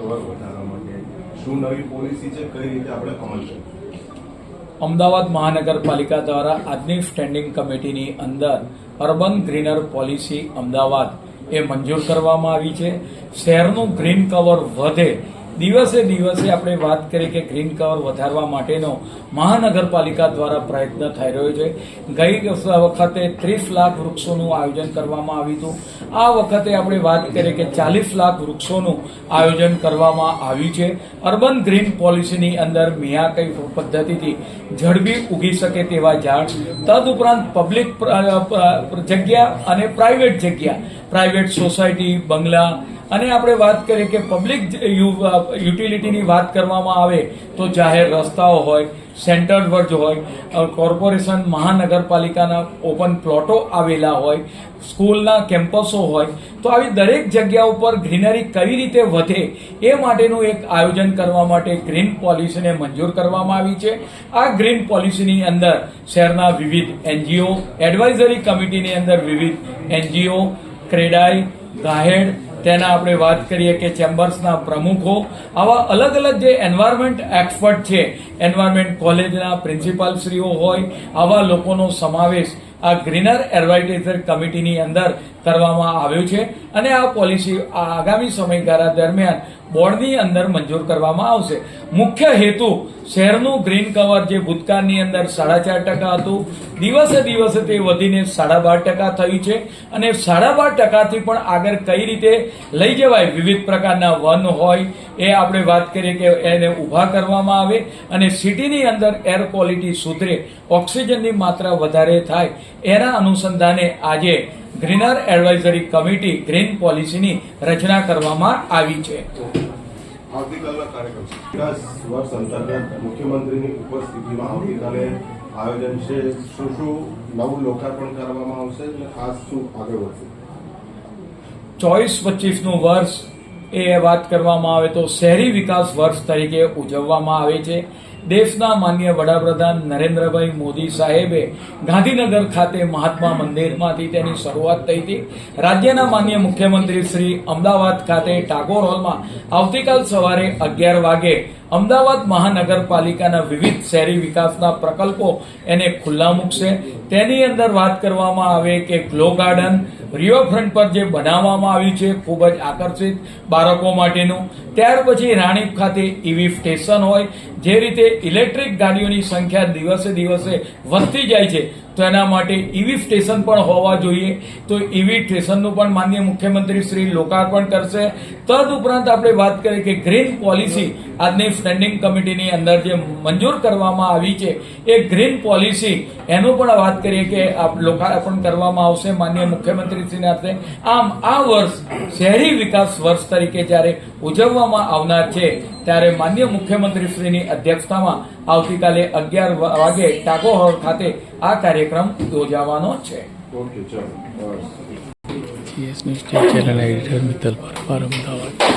Cover વધારવા માટે શું નવી પોલિસી છે, કઈ રીતે આપણે અમલ કરીશું? અમદાવાદ મહાનગરપાલિકા દ્વારા આજની સ્ટેન્ડિંગ કમિટીની અંદર અર્બન ગ્રીનર પોલિસી અમદાવાદ એ મંજૂર કરવામાં આવી છે. શહેરનું ગ્રીન કવર વધે, દિવસે દિવસે આપણે વાત કરીએ કે ગ્રીન કવર વધારવા માટેનો મહાનગરપાલિકા દ્વારા પ્રયત્ન થઈ રહ્યો છે. ગઈ વખતે 30 લાખ વૃક્ષોનું આયોજન કરવામાં આવ્યું હતું. આ વખતે આપણે વાત કરીએ કે 40 લાખ વૃક્ષોનું આયોજન કરવામાં આવ્યું છે. અર્બન ગ્રીન પોલિસીની અંદર મિયાકઈ પદ્ધતિથી ઝડપી ઉગી શકે તેવા ઝાડ, તદુપરાંત પબ્લિક જગ્યા અને પ્રાઇવેટ જગ્યા, પ્રાઇવેટ સોસાયટી, બંગલા અને આપણે વાત કરીએ કે પબ્લિક યુટિલિટીની વાત કરવામાં આવે તો જાહેર રસ્તાઓ હોય, સેન્ટર વર્જ હોય, કોર્પોરેશન મહાનગરપાલિકાના ઓપન પ્લોટો આવેલા હોય, સ્કૂલના કેમ્પસો હોય, તો આવી દરેક જગ્યા ઉપર ગ્રીનરી કઈ રીતે વધે એ માટેનું એક આયોજન કરવા માટે ગ્રીન પોલિસીને મંજૂર કરવામાં આવી છે. આ ગ્રીન પોલિસીની અંદર શહેરના વિવિધ એનજીઓ, એડવાઇઝરી કમિટીની અંદર વિવિધ એનજીઓ, ક્રેડાઈ, ગાહેડ, તેના આપણે વાત કરીએ કે ચેમ્બર્સના પ્રમુખો, આવા અલગ અલગ જે એન્વાયરમેન્ટ એક્સપર્ટ છે, એન્વાયરમેન્ટ કોલેજના પ્રિન્સિપાલશ્રીઓ હોય, આવા લોકોનો સમાવેશ આ ગ્રીનર એડવાઇઝરી કમિટીની અંદર કરવામાં આવ્યો છે અને આ પોલિસી આગામી સમયગાળા દરમિયાન બોર્ડની અંદર મંજૂર કરવામાં આવશે. મુખ્ય હેતુ શહેરનું ગ્રીન કવર જે ભૂતકાળની અંદર 4.5% હતું, દિવસે દિવસે તે વધીને 12.5% થયું છે અને 12.5%થી પણ આગળ કઈ રીતે લઈ જવાય, વિવિધ પ્રકારના વન હોય એ આપણે વાત કરીએ કે એને ઊભા કરવામાં આવે અને સિટીની અંદર એર ક્વોલિટી સુધરે, ઓક્સિજનની માત્રા વધારે થાય, એના અનુસંધાને આજે ગ્રીનર એડવાઇઝરી કમિટી ગ્રીન પોલિસીની રચના કરવામાં આવી છે. આવતીકાલના કાર્યક્રમ વિકાસ વર્ષ અંતર્ગત મુખ્યમંત્રીની ઉપસ્થિતિમાં આવતીકાલે આયોજન છે. શું શું નવું લોકાર્પણ કરવામાં આવશે અને ખાસ શું આગળ વધશે? 24-25નું વર્ષ એ વાત કરવામાં આવે તો શહેરી વિકાસ વર્ષ તરીકે ઉજવવામાં આવે છે. દેશના માનનીય વડાપ્રધાન નરેન્દ્રભાઈ મોદી સાહેબે ગાંધીનગર ખાતે મહાત્મા મંદિરમાંથી તેની શરૂઆત થઈ હતી. રાજ્યના માનનીય મુખ્યમંત્રી શ્રી અમદાવાદ ખાતે ટાગોર હોલમાં આવતીકાલ સવારે 11 વાગે અમદાવાદ મહાનગરપાલિકાના વિવિધ શહેરી વિકાસના પ્રકલ્પો એને ખુલ્લા મૂકશે. તેની અંદર વાત કરવામાં આવે કે ગ્લો ગાર્ડન રિવરફ્રન્ટ પર જે બનાવવામાં આવ્યું છે, ખૂબ જ આકર્ષિત બાળકો માટેનું. ત્યાર પછી રાણીપ ખાતે ઈવી સ્ટેશન હોય, જે રીતે ઇલેક્ટ્રિક ગાડીઓની સંખ્યા દિવસે દિવસે વધતી જાય છે તો એના માટે ઈવી સ્ટેશન પણ હોવા જોઈએ. તો ઈવી સ્ટેશનનું પણ માનનીય મુખ્યમંત્રી શ્રી લોકાર્પણ કરશે. તદુપરાંત આપણે વાત કરીએ કે ગ્રીન પોલિસી આજની સ્ટેન્ડિંગ કમિટીની અંદર જે મંજૂર કરવામાં આવી છે એ ગ્રીન પોલિસી એનું પણ વાત કરીએ કે લોકાર્પણ કરવામાં આવશે માનનીય મુખ્યમંત્રીશ્રીના હસ્તે. આમ આ વર્ષ શહેરી વિકાસ વર્ષ તરીકે જ્યારે ઉજવવામાં આવનાર છે ત્યારે માનનીય મુખ્યમંત્રીશ્રીની અધ્યક્ષતામાં આવતીકાલે 11 વાગે ટાગોર હોલ ખાતે આ કાર્યક્રમ યોજાવાનો છે. ઓકે, ચાલો. CS news channel editor Mittal Parmar, Ahmedabad.